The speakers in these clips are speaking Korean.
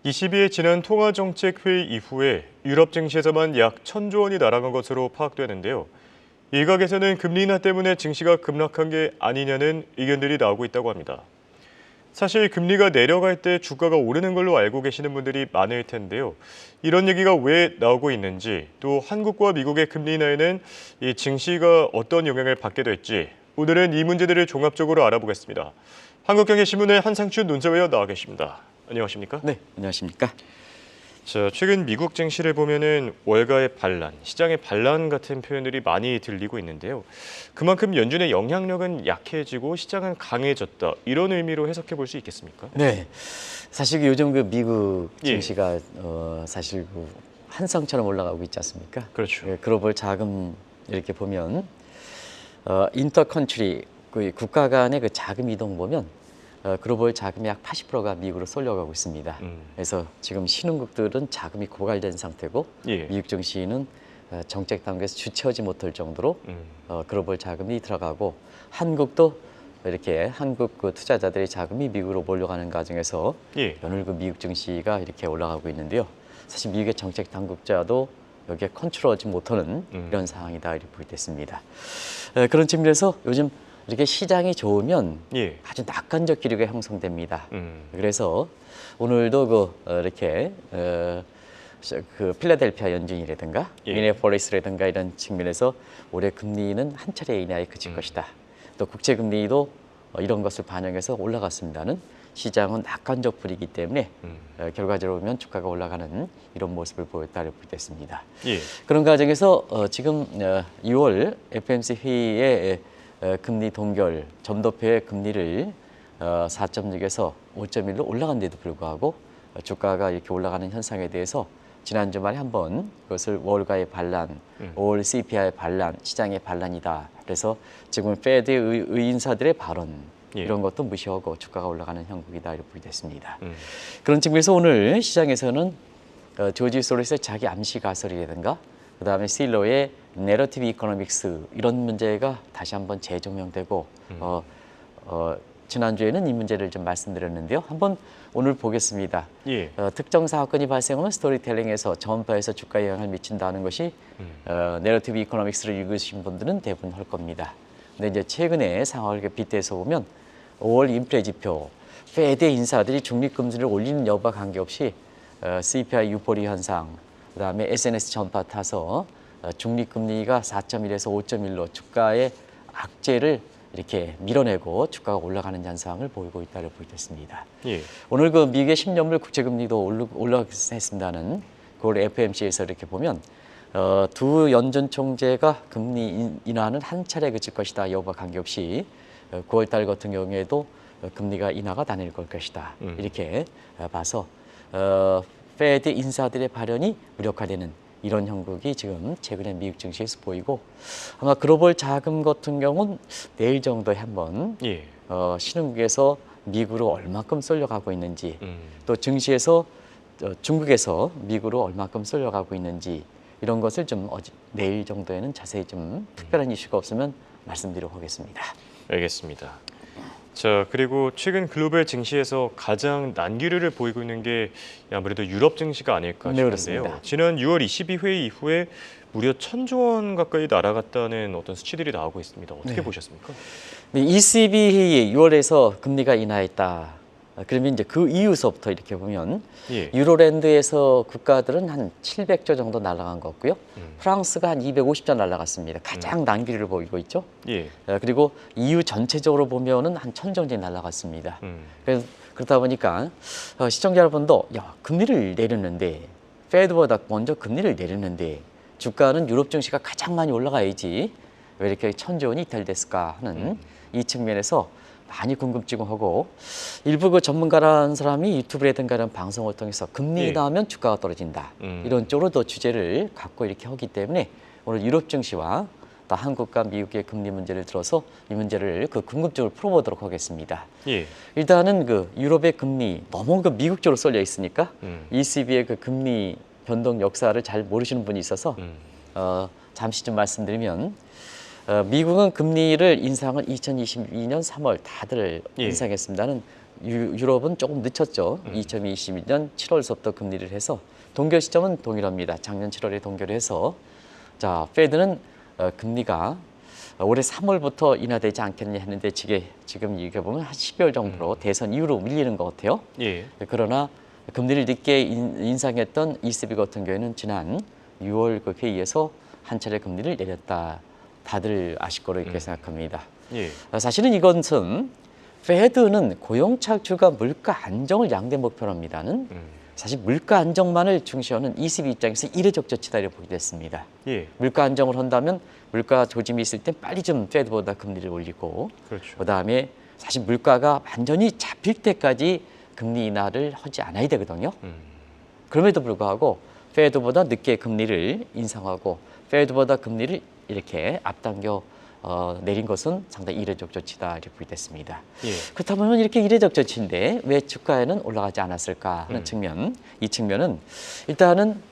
22일 지난 통화정책회의 이후에 유럽 증시에서만 약 1,000조 원이 날아간 것으로 파악되는데요. 일각에서는 금리 인하 때문에 증시가 급락한 게 아니냐는 의견들이 나오고 있다고 합니다. 사실 금리가 내려갈 때 주가가 오르는 걸로 알고 계시는 분들이 많을 텐데요. 이런 얘기가 왜 나오고 있는지, 또 한국과 미국의 금리 인하에는 이 증시가 어떤 영향을 받게 될지 오늘은 이 문제들을 종합적으로 알아보겠습니다. 한국경제신문의 한상춘 논설위원 나와 계십니다. 안녕하십니까? 네, 안녕하십니까? 자, 최근 미국 증시를 보면은 월가의 반란, 시장의 반란 같은 표현들이 많이 들리고 있는데요. 그만큼 연준의 영향력은 약해지고 시장은 강해졌다. 이런 의미로 해석해 볼 수 있겠습니까? 네, 사실 요즘 그 미국 예. 증시가 사실 그 한상처럼 올라가고 있지 않습니까? 그렇죠. 예, 글로벌 자금 이렇게 보면 인터컨트리 그 국가 간의 그 자금 이동 보면 글로벌 자금의 약 80%가 미국으로 쏠려가고 있습니다. 그래서 지금 신흥국들은 자금이 고갈된 상태고 예. 미국 증시는 정책 단계에서 주체하지 못할 정도로 글로벌 자금이 들어가고 한국도 이렇게 한국 그 투자자들의 자금이 미국으로 몰려가는 과정에서 예. 오늘 그 미국 증시가 이렇게 올라가고 있는데요. 사실 미국의 정책 당국자도 여기에 컨트롤하지 못하는 이런 상황이다 이렇게 보겠습니다. 그런 측면에서 요즘 이렇게 시장이 좋으면 예. 아주 낙관적 기류가 형성됩니다. 그래서 오늘도 이렇게 그 필라델피아 연준이라든가 예. 미네폴리스라든가 이런 측면에서 올해 금리는 한 차례 이내에 그칠 것이다. 또 국채 금리도 이런 것을 반영해서 올라갔습니다는 시장은 낙관적 불이기 때문에 결과적으로 보면 주가가 올라가는 이런 모습을 보였다고 보겠습니다. 예. 그런 과정에서 지금 6월 FOMC 회의에 금리 동결, 점도표의 금리를 4.6에서 5.1로 올라간 데도 불구하고 주가가 이렇게 올라가는 현상에 대해서 지난 주말에 한번 그것을 월가의 반란, 5월 CPI의 반란, 시장의 반란이다. 그래서 지금 페드의 의인사들의 발언 이런 것도 무시하고 주가가 올라가는 형국이다 이렇게 보겠습니다. 그런 측면에서 오늘 시장에서는 조지 소로스의 자기 암시 가설이라든가 그다음에 실러의 내러티브 이코노믹스 이런 문제가 다시 한번 재조명되고 지난주에는 이 문제를 좀 말씀드렸는데요. 한번 오늘 보겠습니다. 예. 특정 사건이 발생하면 스토리텔링에서 전파에서 주가에 영향을 미친다는 것이 내러티브 이코노믹스를 읽으신 분들은 대부분 할 겁니다. 근데 이제 최근에 상황을 빗대서 보면 5월 인플레 지표, 페드 인사들이 중립금리를 올리는 여부와 관계없이 CPI 유보리 현상, 그다음에 SNS 전파 타서 중립금리가 4.1에서 5.1로 주가의 악재를 이렇게 밀어내고 주가가 올라가는 현상을 보이고 있다고 보겠습니다. 예. 오늘 그 미국의 10년물 국채금리도 올라갔습니다는 그걸 FOMC에서 이렇게 보면 두 연준 총재가 금리 인하는 한 차례 그칠 것이다 여부와 관계없이 9월 달 같은 경우에도 금리가 인하가 다닐 것이다 이렇게 봐서 페드 인사들의 발언이 무력화되는 이런 형국이 지금 최근에 미국 증시에서 보이고 아마 글로벌 자금 같은 경우는 내일 정도에 한번 예. 신흥국에서 미국으로 얼마큼 쏠려가고 있는지 또 증시에서 중국에서 미국으로 얼마큼 쏠려가고 있는지 이런 것을 좀 내일 정도에는 자세히 좀 특별한 이슈가 없으면 말씀드리도록 하겠습니다. 알겠습니다. 자, 그리고 최근 글로벌 증시에서 가장 난기류를 보이고 있는 게 아무래도 유럽 증시가 아닐까 네, 싶은데요. 그렇습니다. 지난 6월 22회의 이후에 무려 1,000조 원 가까이 날아갔다는 어떤 수치들이 나오고 있습니다. 어떻게 네. 보셨습니까? 네, ECB 회의 6월에서 금리가 인하했다. 그러면 이제 그 이후서부터 이렇게 보면 예. 유로랜드에서 국가들은 한 700조 정도 날아간 것 같고요. 프랑스가 한 250조 날아갔습니다. 가장 난기류를 보이고 있죠. 예. 그리고 EU 전체적으로 보면은 한 1,000 정도 날아갔습니다. 그래서 그러다 보니까 시청자 여러분도 야 금리를 내렸는데 페드보다 먼저 금리를 내렸는데 주가는 유럽 증시가 가장 많이 올라가야지 왜 이렇게 1,000조 원이 이탈됐을까 하는 이 측면에서 많이 궁금증하고 일부 그 전문가라는 사람이 유튜브라든가 이런 방송을 통해서 금리 인하하면 주가가 떨어진다 이런 쪽으로 더 주제를 갖고 이렇게 하기 때문에 오늘 유럽 증시와 또 한국과 미국의 금리 문제를 들어서 이 문제를 그 궁금증을 풀어보도록 하겠습니다. 예. 일단은 그 유럽의 금리 너무 그 미국 쪽으로 쏠려 있으니까 ECB의 그 금리 변동 역사를 잘 모르시는 분이 있어서 잠시 좀 말씀드리면 미국은 금리를 인상을 2022년 3월 다들 인상했습니다는 유럽은 조금 늦췄죠. 2021년 7월서부터 금리를 해서 동결 시점은 동일합니다. 작년 7월에 동결해서 자 페드는 금리가 올해 3월부터 인하되지 않겠냐 했는데 지금 이게 보면 한 12월 정도로 대선 이후로 밀리는 것 같아요. 예. 그러나 금리를 늦게 인상했던 ECB 같은 경우에는 지난 6월 그 회의에서 한 차례 금리를 내렸다. 다들 아실 거로 이렇게 생각합니다. 예. 사실은 이것은 페드는 고용 착출과 물가 안정을 양대 목표로 합니다는 사실 물가 안정만을 중시하는 ECB 입장에서 이례적 조치다 이렇게 보게 됐습니다. 예. 물가 안정을 한다면 물가 조짐이 있을 땐 빨리 좀 페드보다 금리를 올리고 그렇죠. 그다음에 사실 물가가 완전히 잡힐 때까지 금리 인하를 하지 않아야 되거든요. 그럼에도 불구하고 페드보다 늦게 금리를 인상하고 페드보다 금리를 이렇게 앞당겨 내린 것은 상당히 이례적 조치다 이렇게 보게 됐습니다. 예. 그렇다면 이렇게 이례적 조치인데 왜 주가에는 올라가지 않았을까 하는 측면, 이 측면은 일단은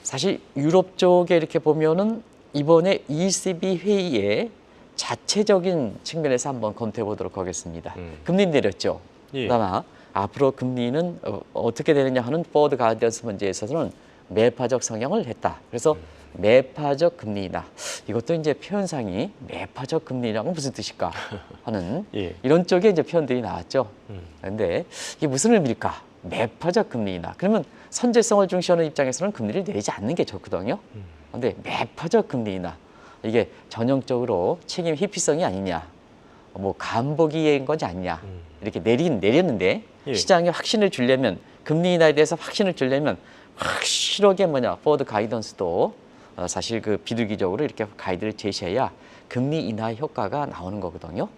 사실 유럽 쪽에 이렇게 보면은 이번에 ECB 회의에 자체적인 측면에서 한번 검토해 보도록 하겠습니다. 금리 내렸죠. 예. 그러나 앞으로 금리는 어떻게 되느냐 하는 포워드 가이던스 문제에 있어서는 매파적 성향을 했다. 그래서 매파적 금리 인하. 이것도 이제 표현상이 매파적 금리 인하가 무슨 뜻일까 하는 예. 이런 쪽에 이제 표현들이 나왔죠. 그런데 이게 무슨 의미일까? 매파적 금리 인하. 그러면 선제성을 중시하는 입장에서는 금리를 내리지 않는 게 좋거든요. 그런데 매파적 금리 인하. 이게 전형적으로 책임 회피성이 아니냐. 뭐 간보기인 거지 않냐. 이렇게 내렸는데 예. 시장에 확신을 주려면 금리 인하에 대해서 확신을 주려면 확실하게 포워드 가이던스도 사실 그 비둘기적으로 이렇게 가이드를 제시해야 금리 인하 효과가 나오는 거거든요.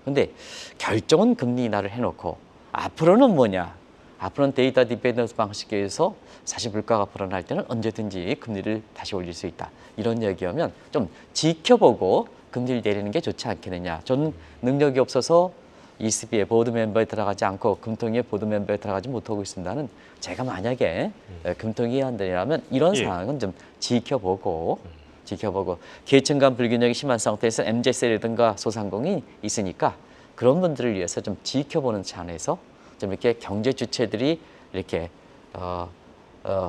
그런데 결정은 금리 인하를 해놓고 앞으로는 뭐냐? 앞으로는 데이터 디펜던스 방식에서 사실 물가가 불어날 때는 언제든지 금리를 다시 올릴 수 있다. 이런 얘기하면 좀 지켜보고 금리를 내리는 게 좋지 않겠느냐. 저는 능력이 없어서 ECB의 보드 멤버에 들어가지 않고 금통위의 보드 멤버에 들어가지 못하고 있습니다는 제가 만약에 금통위원들이라면 이런 예. 상황은 좀 지켜보고 계층 간 불균형이 심한 상태에서 MZ세라든가 소상공인이 있으니까 그런 분들을 위해서 좀 지켜보는 차원에서 좀 이렇게 경제 주체들이 이렇게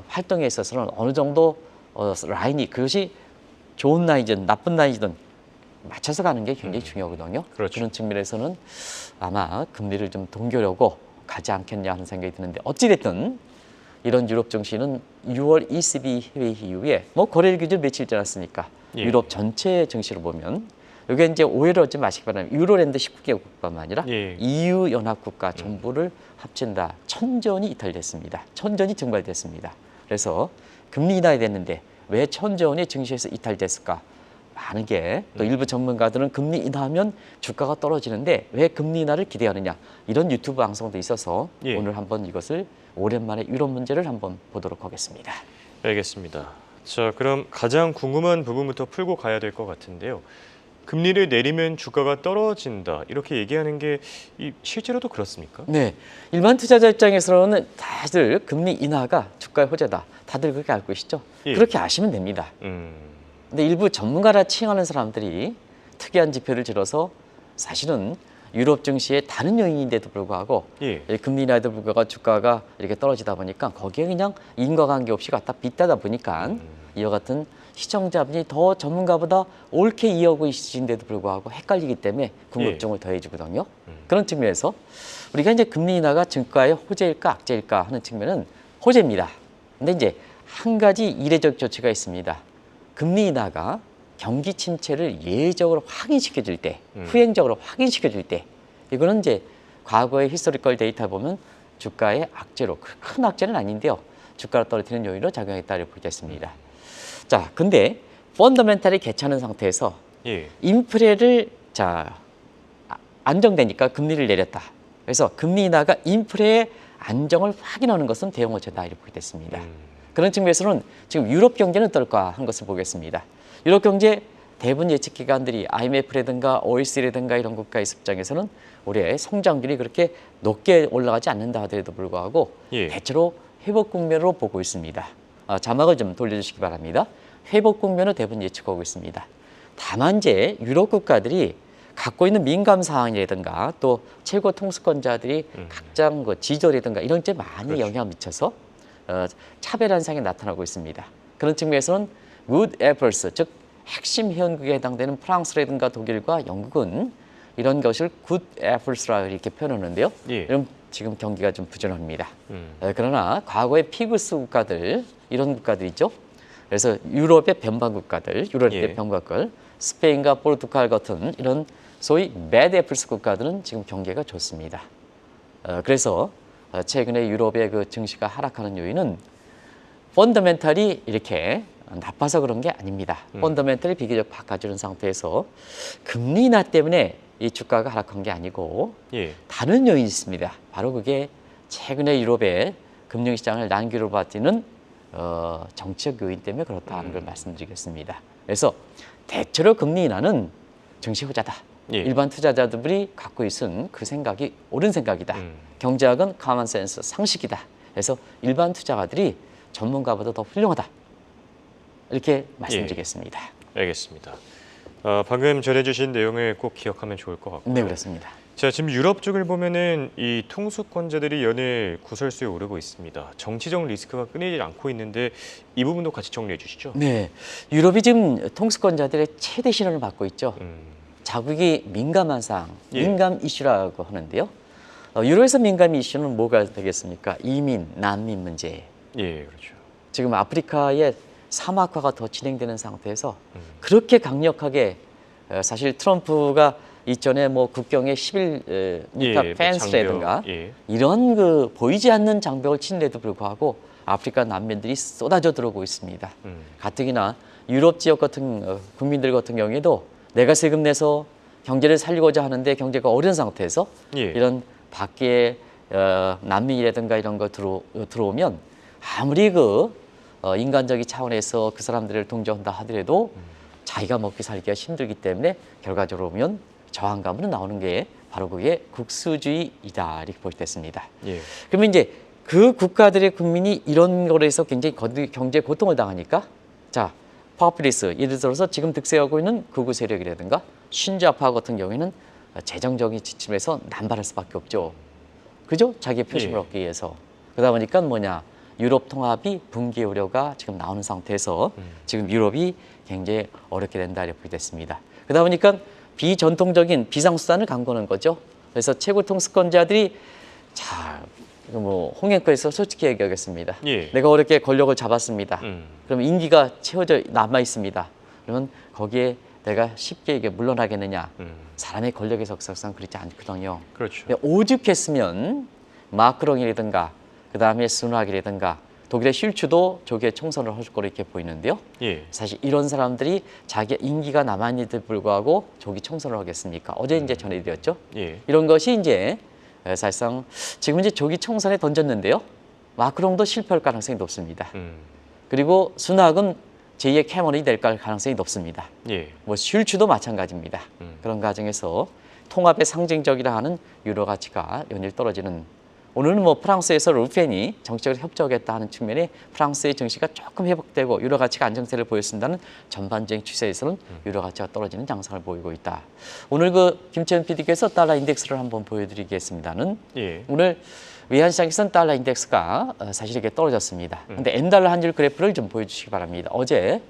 활동에 있어서는 어느 정도 라인이 그것이 좋은 나이든 나쁜 나이든 맞춰서 가는 게 굉장히 중요하거든요. 그렇죠. 그런 측면에서는 아마 금리를 좀 동결하고 가지 않겠냐 하는 생각이 드는데 어찌됐든 이런 유럽 증시는 6월 ECB 회의 이후에 거래일 기준 며칠 지났으니까 예. 유럽 전체 증시로 보면 이게 이제 오해를 하지 마시기 바랍니다. 유로랜드 19개국뿐만 아니라 예. EU 연합국가 전부를 합친다. 천전이 이탈됐습니다. 천전이 증발됐습니다. 그래서 금리 인하가 됐는데 왜 천전이 증시에서 이탈됐을까? 많은 게 또 일부 전문가들은 금리 인하하면 주가가 떨어지는데 왜 금리 인하를 기대하느냐 이런 유튜브 방송도 있어서 예. 오늘 한번 이것을 오랜만에 유럽 문제를 한번 보도록 하겠습니다. 알겠습니다. 자, 그럼 가장 궁금한 부분부터 풀고 가야 될 것 같은데요. 금리를 내리면 주가가 떨어진다 이렇게 얘기하는 게 실제로도 그렇습니까? 네, 일반 투자자 입장에서는 다들 금리 인하가 주가의 호재다. 다들 그렇게 알고 계시죠? 예. 그렇게 아시면 됩니다. 근데 일부 전문가라 칭하는 사람들이 특이한 지표를 들어서 사실은 유럽 증시의 다른 요인인데도 불구하고 예. 금리 인하에도 불구하고 주가가 이렇게 떨어지다 보니까 거기에 그냥 인과관계 없이 갖다 빗대다 보니까 이와 같은 시청자분이 더 전문가보다 옳게 이해하고 있으신데도 불구하고 헷갈리기 때문에 궁금증을 더해주거든요. 그런 측면에서 우리가 이제 금리 인하가 증가의 호재일까 악재일까 하는 측면은 호재입니다. 근데 이제 한 가지 이례적 조치가 있습니다. 금리 인하가 경기 침체를 예외적으로 확인시켜줄 때, 후행적으로 확인시켜줄 때, 이거는 이제 과거의 히스토리컬 데이터 보면 주가의 악재로, 큰 악재는 아닌데요. 주가를 떨어뜨리는 요인으로 작용했다고 보겠습니다. 자, 근데 펀더멘탈이 괜찮은 상태에서 예. 인플레를 안정되니까 금리를 내렸다. 그래서 금리 인하가 인플레의 안정을 확인하는 것은 대형 호재다 이렇게 보게 됐습니다. 그런 측면에서는 지금 유럽 경제는 어떨까 한 것을 보겠습니다. 유럽 경제 대부분 예측 기관들이 IMF라든가 OECD라든가 이런 국가 입장에서는 올해 성장률이 그렇게 높게 올라가지 않는다 하더라도 불구하고 예. 대체로 회복 국면으로 보고 있습니다. 자막을 좀 돌려주시기 바랍니다. 회복 국면을 대부분 예측하고 있습니다. 다만 이제 유럽 국가들이 갖고 있는 민감 사항이라든가 또 최고 통수권자들이 각장 그 지조라든가 이런 데 많이 그렇죠. 영향을 미쳐서 차별 현상이 나타나고 있습니다. 그런 측면에서는 good apples, 즉 핵심 회원국에 해당되는 프랑스라든가 독일과 영국은 이런 것을 good apples라 이렇게 표현하는데요. 예. 이런 지금 경기가 좀 부진합니다. 그러나 과거의 피그스 국가들 이런 국가들 있죠. 그래서 유럽의 변방 국가들, 유럽의 예. 변방 국가들, 스페인과 포르투갈 같은 이런 소위 bad apples 국가들은 지금 경기가 좋습니다. 그래서 최근에 유럽의 그 증시가 하락하는 요인은 펀더멘탈이 이렇게 나빠서 그런 게 아닙니다. 펀더멘탈이 비교적 바꿔주는 상태에서 금리 인하 때문에 이 주가가 하락한 게 아니고 예. 다른 요인이 있습니다. 바로 그게 최근에 유럽의 금융시장을 난기로 버티는 정치적 요인 때문에 그렇다는 걸 말씀드리겠습니다. 그래서 대체로 금리 인하는 증시 호자다. 예. 일반 투자자들이 갖고 있은 그 생각이 옳은 생각이다. 경제학은 common sense, 상식이다. 그래서 일반 투자가들이 전문가보다 더 훌륭하다. 이렇게 말씀드리겠습니다. 알겠습니다. 방금 전해주신 내용을 꼭 기억하면 좋을 것 같고요. 네, 그렇습니다. 자, 지금 유럽 쪽을 보면은 이 통수권자들이 연일 구설수에 오르고 있습니다. 정치적 리스크가 끊이지 않고 있는데 이 부분도 같이 정리해 주시죠. 네, 유럽이 지금 통수권자들의 최대 시련을 받고 있죠. 자국이 민감한 사항, 예. 민감 이슈라고 하는데요. 유럽에서 민감 이슈는 뭐가 되겠습니까? 이민, 난민 문제. 예, 그렇죠. 지금 아프리카의 사막화가 더 진행되는 상태에서 그렇게 강력하게 사실 트럼프가 이전에 뭐 국경에 11m 뭐 펜스라든가 장벽, 예. 이런 그 보이지 않는 장벽을 친데도 불구하고 아프리카 난민들이 쏟아져 들어오고 있습니다. 가뜩이나 유럽 지역 같은 국민들 같은 경우에도 내가 세금 내서 경제를 살리고자 하는데 경제가 어려운 상태에서 예. 이런 밖에 난민이라든가 이런 거 들어오면 아무리 그 인간적인 차원에서 그 사람들을 동조한다 하더라도 자기가 먹기 살기가 힘들기 때문에 결과적으로 보면 저항감으로 나오는 게 바로 그게 국수주의이다 이렇게 볼 수 있습니다. 예. 그러면 이제 그 국가들의 국민이 이런 거로 해서 굉장히 경제 고통을 당하니까 자 파퓰리스 예를 들어서 지금 득세하고 있는 극우 세력이라든가 신좌파 같은 경우에는 재정적인 지침에서 남발할 수밖에 없죠. 그죠? 자기의 표심을 예. 얻기 위해서. 그러다 보니까 뭐냐 유럽 통합이 붕괴 우려가 지금 나오는 상태에서 지금 유럽이 굉장히 어렵게 된다 이렇게 됐습니다. 그러다 보니까 비전통적인 비상수단을 강구하는 거죠. 그래서 최고 통수권자들이 자, 뭐 홍영표에서 솔직히 얘기하겠습니다. 예. 내가 어렵게 권력을 잡았습니다. 그럼 임기가 채워져 남아 있습니다. 그러면 거기에 내가 쉽게 이게 물러나겠느냐? 사람의 권력의 속성상 그렇지 않거든요. 그렇죠. 오죽했으면 마크롱이라든가 그 다음에 스낙이라든가 독일의 슐츠도 조기에 총선을 할 거로 이렇게 보이는데요. 예. 사실 이런 사람들이 자기 임기가 남았는데도 불구하고 조기 총선을 하겠습니까? 어제 이제 전해드렸죠. 예. 이런 것이 이제 사실상 지금 이제 조기 총선에 던졌는데요. 마크롱도 실패할 가능성이 높습니다. 그리고 스낙은 제2의 캐머런이 될 가능성이 높습니다. 예. 뭐 슐츠도 마찬가지입니다. 그런 과정에서 통합의 상징적이라 하는 유로 가치가 연일 떨어지는 오늘은 뭐 프랑스에서 르펜이 정치적으로 협조하겠다 하는 측면에 프랑스의 증시가 조금 회복되고 유로 가치가 안정세를 보였습니다는 전반적인 추세에서는 유로 가치가 떨어지는 양상을 보이고 있다. 오늘 그 김채연 PD께서 달러 인덱스를 한번 보여드리겠습니다는 예. 오늘 외환시장에서는 달러 인덱스가 사실 이게 떨어졌습니다. 그런데 엔달러 환율 그래프를 좀 보여주시기 바랍니다. 어제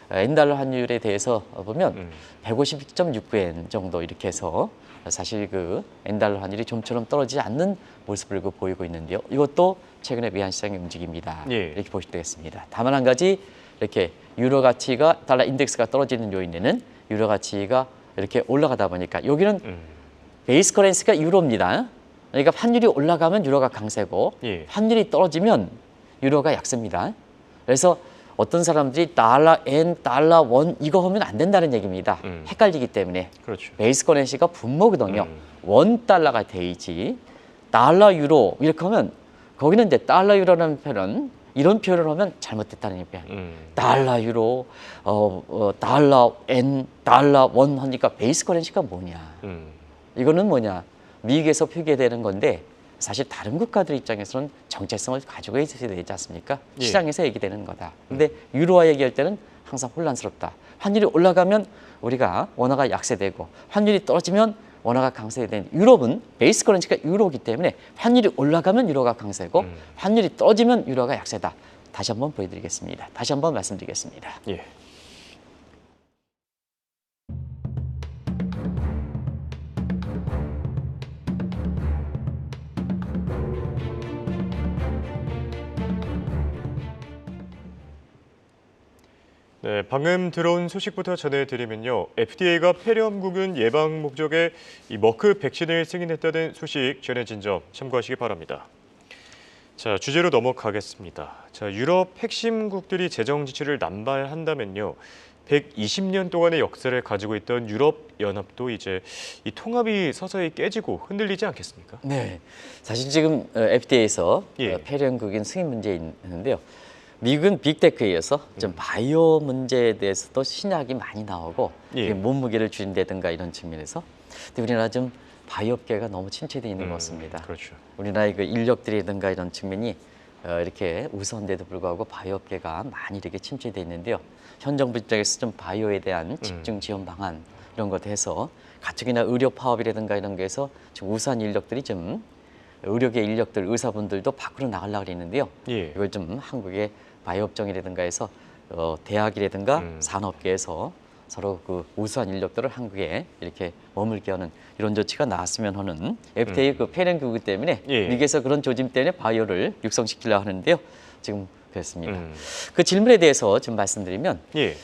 엔달러 환율에 대해서 보면 150.69엔 정도 이렇게 해서 사실 그 엔달러 환율이 좀처럼 떨어지지 않는 모습을 보이고 있는데요. 이것도 최근에 외환시장의 움직임이다. 예. 이렇게 보시면 되겠습니다. 다만 한 가지 이렇게 유로 가치가 달러 인덱스가 떨어지는 요인에는 유로 가치가 이렇게 올라가다 보니까 여기는 베이스 커런시가 유로입니다. 그러니까 환율이 올라가면 유로가 강세고 예. 환율이 떨어지면 유로가 약세입니다. 그래서 어떤 사람들이 달러, 엔, 달러, 원 이거 하면 안 된다는 얘기입니다. 헷갈리기 때문에 그렇죠. 베이스 커런시가 분모거든요. 원 달러가 돼야지 달러, 유로 이렇게 하면 거기는 이제 달러, 유로라는 표현은 이런 표현을 하면 잘못됐다는 얘기예요. 달러, 유로, 달러, 엔, 달러, 원 하니까 베이스 커런시가 뭐냐. 이거는 뭐냐. 미국에서 표기되는 건데 사실 다른 국가들 입장에서는 정체성을 가지고 있어야 되지 않습니까? 예. 시장에서 얘기되는 거다. 근데 유로화 얘기할 때는 항상 혼란스럽다. 환율이 올라가면 우리가 원화가 약세되고 환율이 떨어지면 원화가 강세되는 유럽은 베이스 커런시가 유로이기 때문에 환율이 올라가면 유로가 강세고 환율이 떨어지면 유로가 약세다. 다시 한번 보여드리겠습니다. 다시 한번 말씀드리겠습니다. 예. 네, 방금 들어온 소식부터 전해드리면요. FDA가 폐렴구균 예방 목적의 이 머크 백신을 승인했다는 소식 전해진 점 참고하시기 바랍니다. 자, 주제로 넘어가겠습니다. 자, 유럽 핵심국들이 재정 지출을 남발한다면요. 120년 동안의 역사를 가지고 있던 유럽 연합도 이제 이 통합이 서서히 깨지고 흔들리지 않겠습니까? 네, 사실 지금 FDA에서 예. 폐렴구균 승인 문제 있는데요. 미국은 빅테크에 이어서 좀 바이오 문제에 대해서도 신약이 많이 나오고 예. 몸무게를 줄인다든가 이런 측면에서 근데 우리나라 좀 바이오업계가 너무 침체되어 있는 것 같습니다. 그렇죠. 우리나라의 그 인력들이든가 이런 측면이 이렇게 우수한데도 불구하고 바이오업계가 많이 이렇게 침체되어 있는데요. 현 정부 입장에서 좀 바이오에 대한 집중 지원 방안 이런 것도 해서 가축이나 의료 파업이라든가 이런 거에서 지금 우수한 인력들이 좀 의료계 인력들 의사분들도 밖으로 나가려고 그러는데요. 예. 이걸 좀 한국의 바이오업종이라든가 해서 대학이라든가 산업계에서 서로 그 우수한 인력들을 한국에 이렇게 머물게 하는 이런 조치가 나왔으면 하는 FDA 그 폐렴구균 때문에 예. 미국에서 그런 조짐 때문에 바이오를 육성시키려고 하는데요. 지금 그렇습니다. 그 질문에 대해서 좀 말씀드리면 예.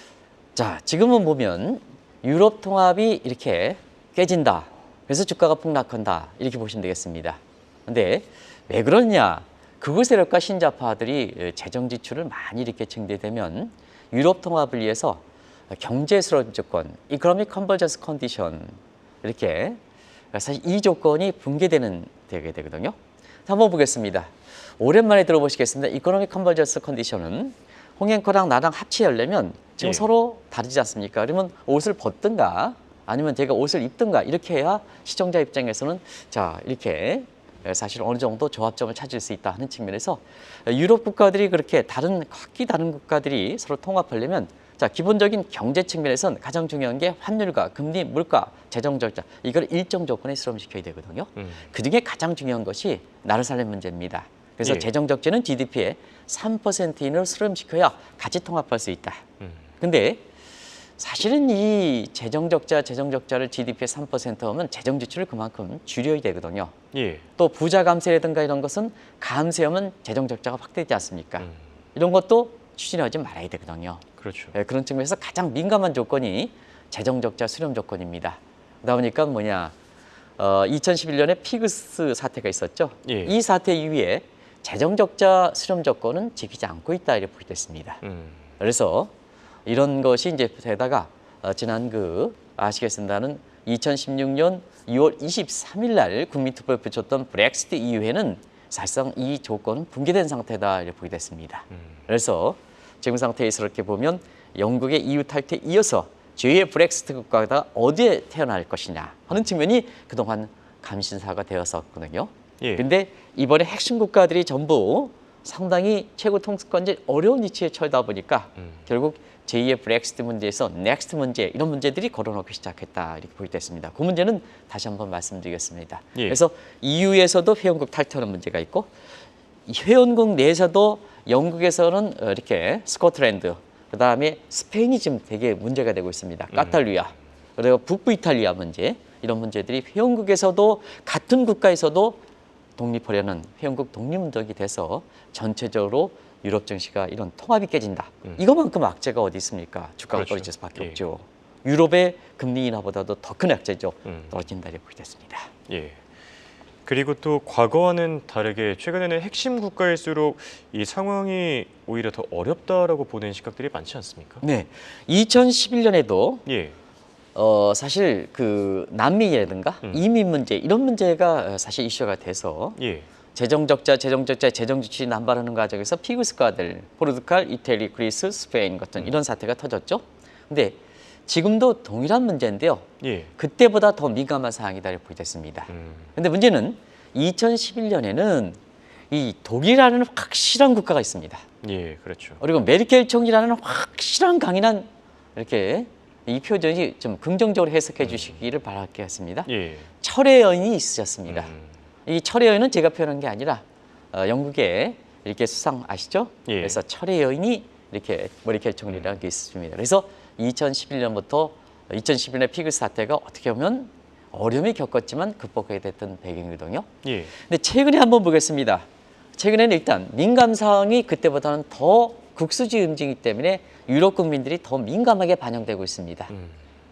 자, 지금은 보면 유럽 통합이 이렇게 깨진다. 그래서 주가가 폭락한다. 이렇게 보시면 되겠습니다. 근데 왜 그러냐? 극우 세력과 신자파들이 재정 지출을 많이 이렇게 증대되면 유럽 통합을 위해서 경제 수렴 조건, 이코노믹 컨버전스 컨디션 이렇게 사실 이 조건이 붕괴되는 되게 되거든요. 한번 보겠습니다. 오랜만에 들어보시겠습니다. 이코노믹 컨버전스 컨디션은 홍앵커랑 나랑 합치하려면 지금 예. 서로 다르지 않습니까? 그러면 옷을 벗든가 아니면 제가 옷을 입든가 이렇게 해야 시청자 입장에서는 자 이렇게 사실 어느 정도 조합점을 찾을 수 있다 하는 측면에서 유럽 국가들이 그렇게 각기 다른 국가들이 서로 통합하려면 자 기본적인 경제 측면에서는 가장 중요한 게 환율과 금리, 물가, 재정 적자 이걸 일정 조건에 수렴시켜야 되거든요. 그중에 가장 중요한 것이 나를 살릴 문제입니다. 그래서 예. 재정 적자는 GDP의 3% 이내로 수렴시켜야 같이 통합할 수 있다. 근데 사실은 이 재정 적자를 GDP의 3% 하면 재정 지출을 그만큼 줄여야 되거든요. 예. 또 부자 감세라든가 이런 것은 감세하면 재정 적자가 확대되지 않습니까? 이런 것도 추진하지 말아야 되거든요. 그렇죠. 그런 측면에서 가장 민감한 조건이 재정 적자 수렴 조건입니다. 그러다 보니까 2011년에 피그스 사태가 있었죠. 예. 이 사태 이후에 재정 적자 수렴 조건은 지키지 않고 있다 이렇게 보겠습니다. 그래서 이런 것이 이제 되다가 지난 아시겠습니다는 2016년 6월 23일 날 국민투표에 붙였던 브렉시트 이후에는 사실상 이 조건은 붕괴된 상태다 이렇게 보게 됐습니다. 그래서 지금 상태에서 이렇게 보면 영국의 EU 탈퇴에 이어서 제2의 브렉시트 국가가 어디에 태어날 것이냐 하는 측면이 그동안 감신사가 되었었거든요. 예. 근데 이번에 핵심 국가들이 전부 상당히 최고 통수권제 어려운 위치에 처하다 보니까 결국 제2의 브렉시트 문제에서 넥스트 문제 이런 문제들이 거론하기 시작했다 이렇게 보게 됐습니다. 그 문제는 다시 한번 말씀드리겠습니다. 예. 그래서 EU에서도 회원국 탈퇴하는 문제가 있고 회원국 내에서도 영국에서는 이렇게 스코틀랜드 그다음에 스페인이 지금 되게 문제가 되고 있습니다. 카탈루야 그리고 북부 이탈리아 문제 이런 문제들이 회원국에서도 같은 국가에서도 독립하려는 회원국 독립운동이 돼서 전체적으로 유럽 증시가 이런 통합이 깨진다. 이것만큼 악재가 어디 있습니까? 주가가 그렇죠. 떨어질 수밖에 예. 없죠. 유럽의 금리 인하보다도 더 큰 악재죠. 떨어진다 이렇게 보게 됐습니다. 예. 그리고 또 과거와는 다르게 최근에는 핵심 국가일수록 이 상황이 오히려 더 어렵다라고 보는 시각들이 많지 않습니까? 네, 2011년에도 예. 사실 난민이라든가 이민 문제 이런 문제가 사실 이슈가 돼서 예. 재정 지출이 남발하는 과정에서 피그스가들, 포르투갈, 이태리, 그리스, 스페인 같은 이런 사태가 터졌죠. 근데 지금도 동일한 문제인데요. 예. 그때보다 더 민감한 사항이다 이렇게 보게 됐습니다. 근데 문제는 2011년에는 이 독일이라는 확실한 국가가 있습니다. 예, 그렇죠. 그리고 메르켈 총리라는 확실한 강인한 이렇게 이 표정이 좀 긍정적으로 해석해 주시기를 바라겠습니다. 예. 철의 여인이 있으셨습니다. 음. 이 철의 여인은 제가 표현한 게 아니라 영국의 이렇게 수상 아시죠? 예. 그래서 철의 여인이 이렇게 메르켈 총리라는 게 있습니다. 그래서 2011년부터 2011년 피글 사태가 어떻게 보면 어려움이 겪었지만 극복하게 됐던 배경이거든요. 예. 근데 최근에 한번 보겠습니다. 최근에는 일단 민감 사항이 그때보다는 더 국수지 음식이기 때문에 유럽 국민들이 더 민감하게 반영되고 있습니다.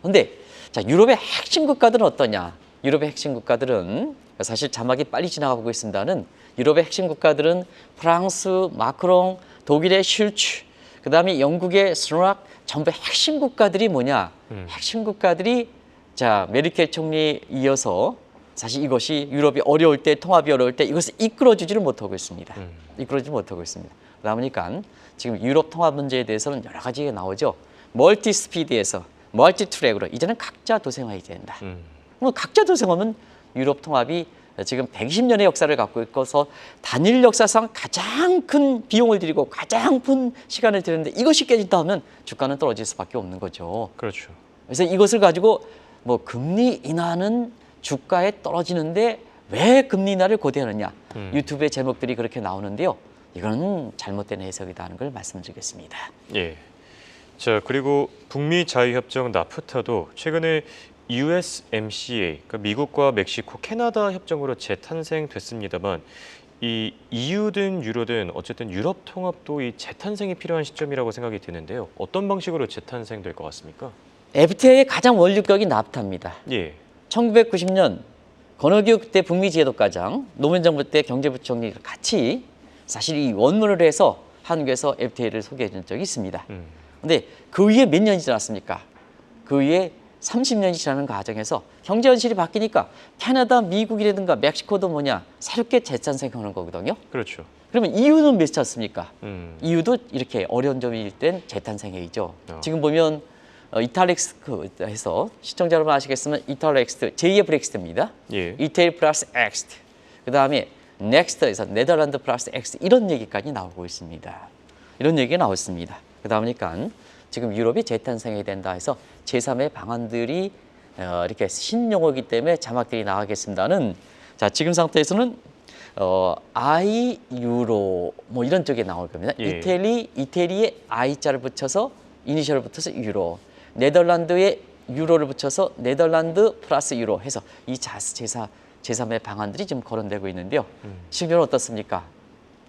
그런데 자, 유럽의 핵심 국가들은 어떠냐? 유럽의 핵심 국가들은 사실 자막이 빨리 지나가고 있습니다는 유럽의 핵심 국가들은 프랑스, 마크롱, 독일의 슐츠, 그다음에 영국의 스누락 전부 핵심 국가들이 뭐냐? 핵심 국가들이 자 메르켈 총리에 이어서 사실 이것이 유럽이 어려울 때 통합이 어려울 때 이것을 이끌어주지를 못하고 있습니다. 이끌어주지 못하고 있습니다. 그러다 보니까 지금 유럽 통합 문제에 대해서는 여러 가지가 나오죠. 멀티 스피드에서 멀티 트랙으로 이제는 각자 도생화해야 된다. 뭐 각자 도생하면 유럽 통합이 지금 120년의 역사를 갖고 있어서 단일 역사상 가장 큰 비용을 들이고 가장 큰 시간을 들였는데 이것이 깨진다 하면 주가는 떨어질 수밖에 없는 거죠. 그렇죠. 그래서 이것을 가지고 뭐 금리 인하는 주가에 떨어지는데 왜 금리 인하를 고대하느냐. 유튜브의 제목들이 그렇게 나오는데요. 이거는 잘못된 해석이다 하는 걸 말씀드리겠습니다. 예. 자, 그리고 북미 자유협정 나프타도 최근에 USMCA, 그러니까 미국과 멕시코, 캐나다 협정으로 재탄생됐습니다만 이 EU든 유로든 어쨌든 유럽 통합도 이 재탄생이 필요한 시점이라고 생각이 드는데요. 어떤 방식으로 재탄생될 것 같습니까? FTA의 가장 원류격이 나프타입니다. 예. 1990년 권오기욱 그때 북미 지혜도과장, 노무현 정부 때 경제부총리 같이 사실 이 원문을 해서 한국에서 FTA를 소개해 준 적이 있습니다. 근데 그 위에 몇 년이 지났습니까? 그 위에 30년이 지나는 과정에서 경제 현실이 바뀌니까 캐나다, 미국이라든가 멕시코도 뭐냐 새롭게 재탄생하는 거거든요. 그렇죠. 그러면 EU는 몇 찼습니까? EU도 EU도 이렇게 어려운 점일 땐 재탄생회의죠. 어. 지금 보면 이탈렉스해서 시청자 여러분 아시겠으면 이탈렉스 제2의 브렉시트입니다. 예. 이태리 플러스 엑스트. 그 다음에 넥스트에서 네덜란드 플러스 엑스 이런 얘기까지 나오고 있습니다. 이런 얘기가 나왔습니다. 그러다 보니까 지금 유럽이 재탄생해야 된다 해서 제3의 방안들이 이렇게 신용어이기 때문에 자막들이 나가겠습니다는 자 지금 상태에서는 I 유로 뭐 이런 쪽에 나올 겁니다. 예. 이태리의 I자를 붙여서 이니셜을 붙여서 유로, 네덜란드에 유로를 붙여서 네덜란드 플러스 유로 해서 이 제3의 방안들이 지금 거론되고 있는데요. 실제로 어떻습니까?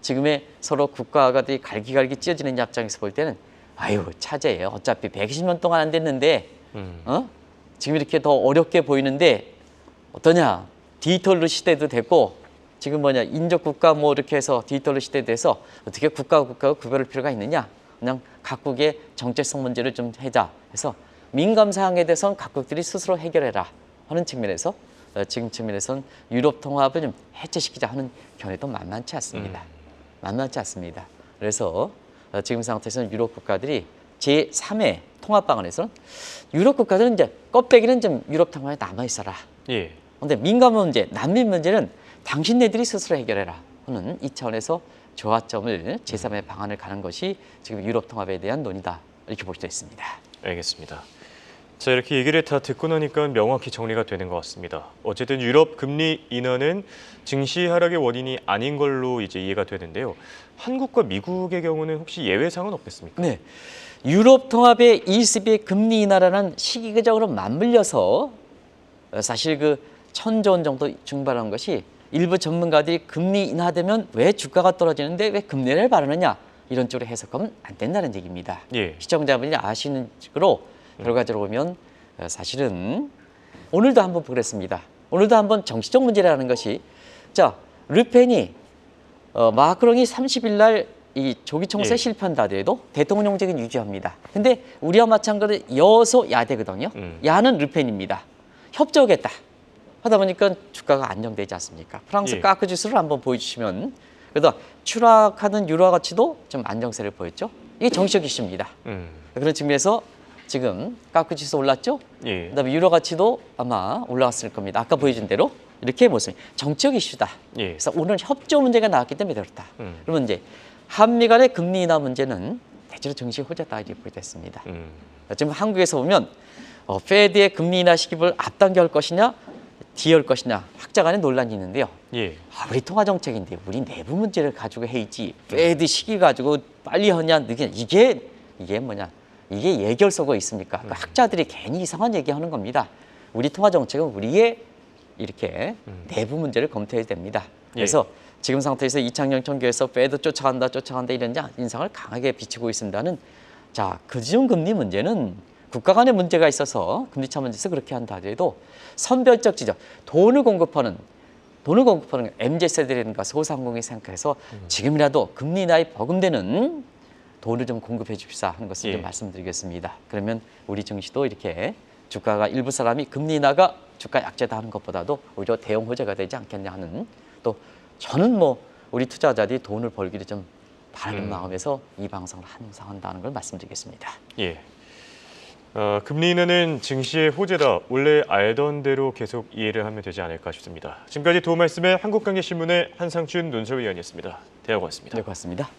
지금의 서로 국가가들이 갈기갈기 찢어지는 입장에서 볼 때는 아유 차제예요. 어차피 120년 동안 안 됐는데 지금 이렇게 더 어렵게 보이는데 어떠냐? 디지털 시대도 됐고 지금 뭐냐 인적 국가 뭐 이렇게 해서 디지털 시대 돼서 어떻게 국가가 구별할 필요가 있느냐? 그냥 각국의 정체성 문제를 좀 해자 해서 민감 사항에 대해서는 각국들이 스스로 해결해라 하는 측면에서 지금 측면에서는 유럽 통합을 좀 해체시키자 하는 견해도 만만치 않습니다. 만만치 않습니다. 그래서 지금 상태에서는 유럽 국가들이 제3의 통합 방안에서는 유럽 국가들은 이제 껍데기는 좀 유럽 통합에 남아 있어라. 예. 그런데 민감 문제, 난민 문제는 당신네들이 스스로 해결해라 하는 이 차원에서 조화점을 제3의 방안을 가는 것이 지금 유럽 통합에 대한 논의다 이렇게 볼 수 있습니다. 알겠습니다. 자, 이렇게 얘기를 다 듣고 나니까 명확히 정리가 되는 것 같습니다. 어쨌든 유럽 금리 인하는 증시 하락의 원인이 아닌 걸로 이제 이해가 되는데요. 한국과 미국의 경우는 혹시 예외 사항은 없겠습니까? 네, 유럽 통합의 ECB의 금리 인하라는 시기적으로 맞물려서 사실 그 1,000조 원 정도 증발한 것이 일부 전문가들이 금리 인하되면 왜 주가가 떨어지는데 왜 금리를 바르느냐 이런 쪽으로 해석하면 안 된다는 얘기입니다. 예. 시청자분이 아시는 식으로 결과적으로 보면 사실은 오늘도 한번 보겠습니다. 오늘도 한번 정치적 문제라는 것이 자 르펜이 마크롱이 30일 날 이 조기 총선에 예. 실패한다 하더라도 대통령직은 유지합니다. 근데 우리와 마찬가지로 여소 야대거든요. 야는 르펜입니다. 협조하겠다 하다 보니까 주가가 안정되지 않습니까? 프랑스 예. 까크 지수를 한번 보여주시면 그래서 추락하는 유로 가치도 좀 안정세를 보였죠. 이게 정치적 이슈입니다. 그런 측면에서 지금 까크 지수 올랐죠? 예. 그다음에 유로 가치도 아마 올라갔을 겁니다. 아까 보여준 대로 이렇게 무슨 정치적 이슈다. 예. 그래서 오늘 협조 문제가 나왔기 때문에 그렇다. 음. 그러면 이제 한미 간의 금리 인하 문제는 대체로 정식 호재다 이렇게 됐습니다. 지금 한국에서 보면 페드의 금리 인하 시기를 앞당겨 할 것이냐, 뒤에 할 것이냐 학자 간의 논란이 있는데요. 예. 우리 통화 정책인데 우리 내부 문제를 가지고 해있지 페드 시기 가지고 빨리 하냐 늦게 이게 뭐냐 이게 예결서가 있습니까? 그 학자들이 괜히 이상한 얘기하는 겁니다. 우리 통화 정책은 우리의 이렇게 내부 문제를 검토해야 됩니다. 그래서 지금 상태에서 이창용 총재에서 페드 쫓아간다 이런 인상을 강하게 비치고 있습니다는 자, 그중 금리 문제는 국가 간의 문제가 있어서 금리차 문제에서 그렇게 한다 하더라도 선별적 지적, 돈을 공급하는 MZ세대라든가 소상공인이 생각해서 지금이라도 금리 인하에 버금되는 돈을 좀 공급해 줍시다 하는 것을 좀 말씀드리겠습니다. 그러면 우리 증시도 이렇게 주가가 일부 사람이 금리 인하가 주가 약재다 하는 것보다도 오히려 대형 호재가 되지 않겠냐 하는 또 저는 뭐 우리 투자자들이 돈을 벌기를 좀 바라는 마음에서 이 방송을 항상한다는 걸 말씀드리겠습니다. 예. 금리 인하는 증시의 호재다. 원래 알던 대로 계속 이해를 하면 되지 않을까 싶습니다. 지금까지 도움 말씀의 한국경제신문의 한상춘 논설위원이었습니다. 대학 고맙습니다. 네, 고맙습니다.